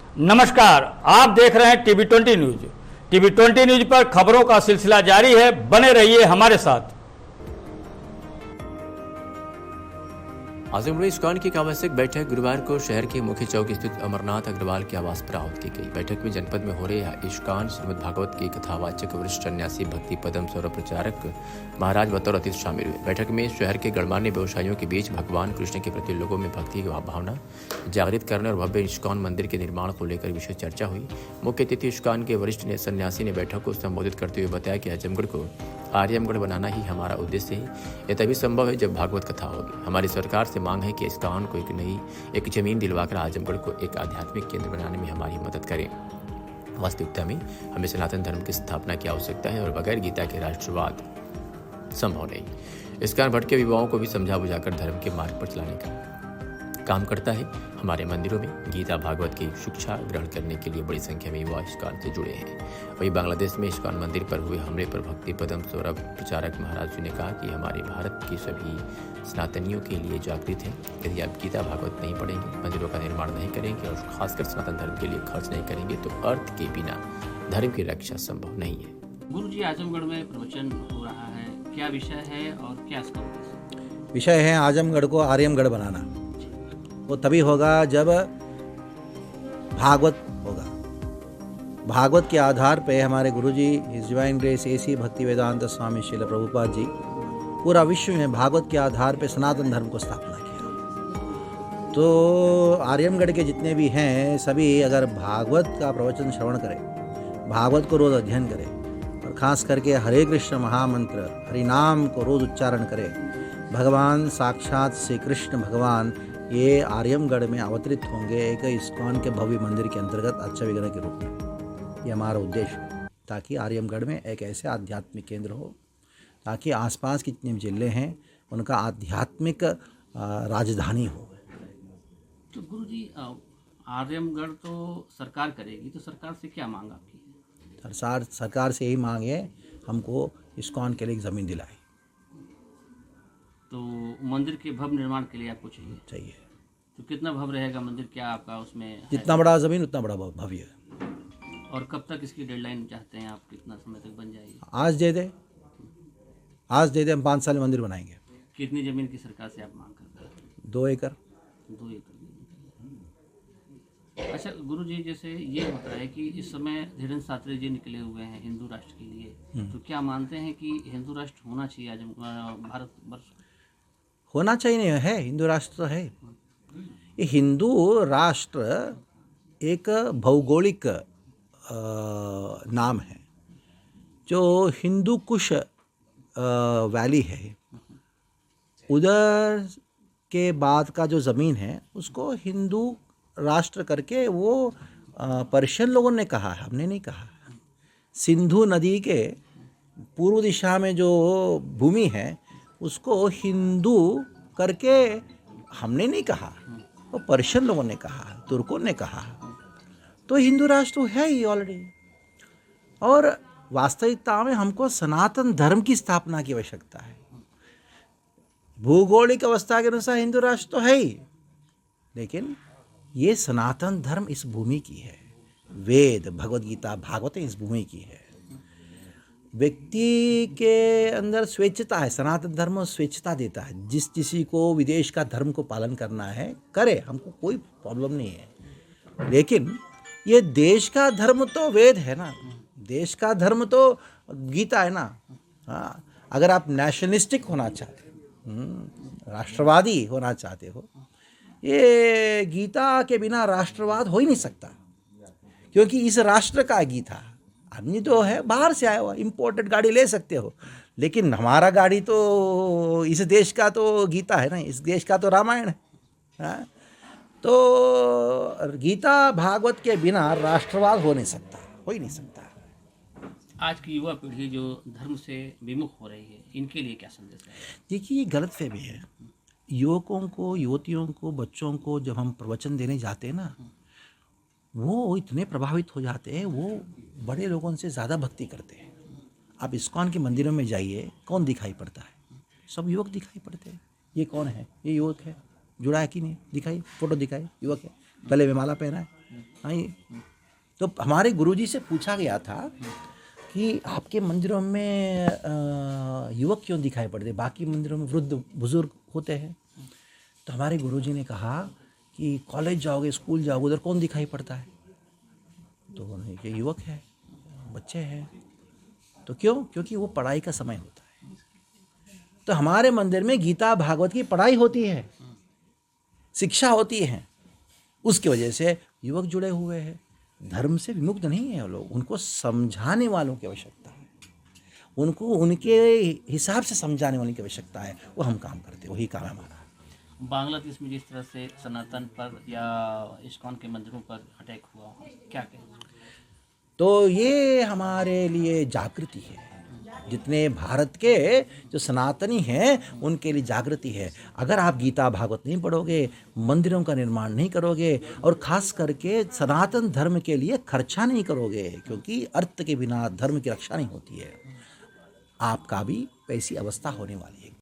नमस्कार, आप देख रहे हैं टीवी 20 न्यूज। टीवी 20 न्यूज पर खबरों का सिलसिला जारी है, बने रहिए हमारे साथ। आजमगढ़ इस्कॉन की एक आवश्यक बैठक गुरुवार को शहर के मुख्य चौक स्थित अमरनाथ अग्रवाल के आवास पर आहूत की गई। बैठक में जनपद में हो रहे इस्कॉन श्रीमद् भागवत के कथावाचक वरिष्ठ सन्यासी भक्ति पदम सौरभ प्रचारक महाराज बतौर अतिथि शामिल हुए। बैठक में शहर के गणमान्य व्यवसायियों के बीच भगवान कृष्ण के प्रति लोगों में भक्ति की भावना जागृत करने और भव्य इस्कॉन मंदिर के निर्माण को लेकर विशेष चर्चा हुई। मुख्य अतिथि इस्कॉन के वरिष्ठ सन्यासी ने बैठक को संबोधित करते हुए बताया कि आजमगढ़ को आर्यमगढ़ बनाना ही हमारा उद्देश्य है। यह तभी संभव है जब भागवत कथा होगी। हमारी सरकार से मांग है कि इस्कॉन को एक जमीन दिलवाकर आजमगढ़ को एक आध्यात्मिक केंद्र बनाने में हमारी मदद करें। वास्तविकता में हमें सनातन धर्म की स्थापना की आवश्यकता है और बगैर गीता के राष्ट्रवाद संभव नहीं। इस्कॉन भटके युवाओं को भी समझा बुझाकर धर्म के मार्ग पर चलाने का काम करता है। हमारे मंदिरों में गीता भागवत की शिक्षा ग्रहण करने के लिए बड़ी संख्या में युवा इस्कॉन से जुड़े हैं। वहीं बांग्लादेश में इस्कॉन मंदिर पर हुए हमले पर भक्ति पदम सौरभ प्रचारक महाराज जी ने कहा कि हमारे भारत के सभी सनातनियों के लिए जागृत है। यदि आप गीता भागवत नहीं पढ़ेंगे, मंदिरों का निर्माण नहीं करेंगे और खासकर सनातन धर्म के लिए खर्च नहीं करेंगे तो अर्थ के बिना धर्म की रक्षा संभव नहीं है। गुरु जी, आजमगढ़ में प्रवचन हो रहा है, क्या विषय है और क्या इसका उद्देश्य? विषय है आजमगढ़ को आर्यमगढ़ बनाना। वो तभी होगा जब भागवत होगा। भागवत के आधार पे हमारे गुरुजी हिज डिवाइन ग्रेस एसी भक्ति वेदांत स्वामी श्रील प्रभुपाद जी पूरा विश्व में भागवत के आधार पे सनातन धर्म को स्थापना किया। तो आर्यमगढ़ के जितने भी हैं सभी अगर भागवत का प्रवचन श्रवण करें, भागवत को रोज अध्ययन करें और खास करके हरे कृष्ण महामंत्र हरि नाम को रोज उच्चारण करें, भगवान साक्षात श्री कृष्ण भगवान ये आर्यमगढ़ में अवतरित होंगे एक इस्कॉन के भव्य मंदिर के अंतर्गत अच्छा विग्रह के रूप में। ये हमारा उद्देश्य है ताकि आर्यमगढ़ में एक ऐसे आध्यात्मिक केंद्र हो ताकि आसपास के जितने जिले हैं उनका आध्यात्मिक राजधानी हो। तो गुरु जी, आर्यमगढ़ तो सरकार करेगी, तो सरकार से क्या मांग आपकी है? सरकार से यही मांग है हमको इस्कॉन के लिए एक ज़मीन दिलाए। तो मंदिर के भव्य निर्माण के लिए आपको चाहिए। तो कितना भव्य रहेगा मंदिर, क्या आपका उसमें जितना बड़ा ज़मीन उतना बड़ा भव्य। और कब तक इसकी डेडलाइन चाहते हैं आप, कितना समय तक बन जाएगी? आज दे दे हम 5 साल में मंदिर बनाएंगे। कितनी जमीन की सरकार से आप मांग करते हैं? 2 एकड़। 2 एकड़। अच्छा गुरु जी, जैसे ये होता है कि इस समय धीरेन्द्र शास्त्री जी निकले हुए हैं हिंदू राष्ट्र के लिए, तो क्या मानते हैं कि हिंदू राष्ट्र होना चाहिए आज भारत वर्ष? होना चाहिए, नहीं है, हिंदू राष्ट्र तो है। ये हिंदू राष्ट्र एक भौगोलिक नाम है। जो हिंदू कुश वैली है, उधर के बाद का जो ज़मीन है उसको हिंदू राष्ट्र करके वो पर्शियन लोगों ने कहा, हमने नहीं कहा। सिंधु नदी के पूर्व दिशा में जो भूमि है उसको हिंदू करके हमने नहीं कहा, वो पर्शियन लोगों ने कहा, तुर्कों ने कहा। तो हिंदू राष्ट्र है ही ऑलरेडी। और वास्तविकता में हमको सनातन धर्म की स्थापना की आवश्यकता है। भौगोलिक अवस्था के अनुसार हिंदू राष्ट्र तो है ही, लेकिन ये सनातन धर्म इस भूमि की है। वेद भगवद गीता भागवत इस भूमि की है। व्यक्ति के अंदर स्वेच्छता है, सनातन धर्म स्वेच्छता देता है। जिस किसी को विदेश का धर्म को पालन करना है करे, हमको कोई प्रॉब्लम नहीं है। लेकिन ये देश का धर्म तो वेद है ना, देश का धर्म तो गीता है ना। हाँ, अगर आप नेशनलिस्टिक होना चाहते हो, राष्ट्रवादी होना चाहते हो, ये गीता के बिना राष्ट्रवाद हो ही नहीं सकता, क्योंकि इस राष्ट्र का गीता। आदमी तो है बाहर से आया हुआ, इम्पोर्टेड गाड़ी ले सकते हो, लेकिन हमारा गाड़ी तो इस देश का तो गीता है ना, इस देश का तो रामायण है। हाँ? तो गीता भागवत के बिना राष्ट्रवाद हो नहीं सकता, हो ही नहीं सकता। आज की युवा पीढ़ी जो धर्म से विमुख हो रही है, इनके लिए क्या संदेश है? देखिए, ये गलतफहमी है। युवकों को, युवतियों को, बच्चों को जब हम प्रवचन देने जाते हैं ना, वो इतने प्रभावित हो जाते हैं, वो बड़े लोगों से ज़्यादा भक्ति करते हैं। आप इस्कॉन के मंदिरों में जाइए, कौन दिखाई पड़ता है? सब युवक दिखाई पड़ते हैं। ये कौन है? ये युवक है, जुड़ा है कि नहीं? दिखाई, फोटो दिखाई, युवक है, गले में माला पहना है, हाँ जी। तो हमारे गुरुजी से पूछा गया था कि आपके मंदिरों में युवक क्यों दिखाई पड़ते, बाकी मंदिरों में वृद्ध बुजुर्ग होते हैं। तो हमारे गुरुजी ने कहा कि कॉलेज जाओगे, स्कूल जाओगे, उधर कौन दिखाई पड़ता है? तो उन्होंने ये युवक है, बच्चे हैं। तो क्यों? क्योंकि वो पढ़ाई का समय होता है। तो हमारे मंदिर में गीता भागवत की पढ़ाई होती है, शिक्षा होती है। उसकी वजह से युवक जुड़े हुए हैं, धर्म से विमुक्त नहीं है वो लोग। उनको समझाने वालों की आवश्यकता है, उनको उनके हिसाब से समझाने वालों की आवश्यकता है। वो हम काम करते हैं, वही काम है हमारा। बांग्लादेश में जिस तरह से सनातन पर या इस्कॉन के मंदिरों पर अटैक हुआ, क्या कहें? तो ये हमारे लिए जागृति है। जितने भारत के जो सनातनी हैं उनके लिए जागृति है। अगर आप गीता भागवत नहीं पढ़ोगे, मंदिरों का निर्माण नहीं करोगे और ख़ास करके सनातन धर्म के लिए खर्चा नहीं करोगे, क्योंकि अर्थ के बिना धर्म की रक्षा नहीं होती है, आपका भी वैसी अवस्था होने वाली है।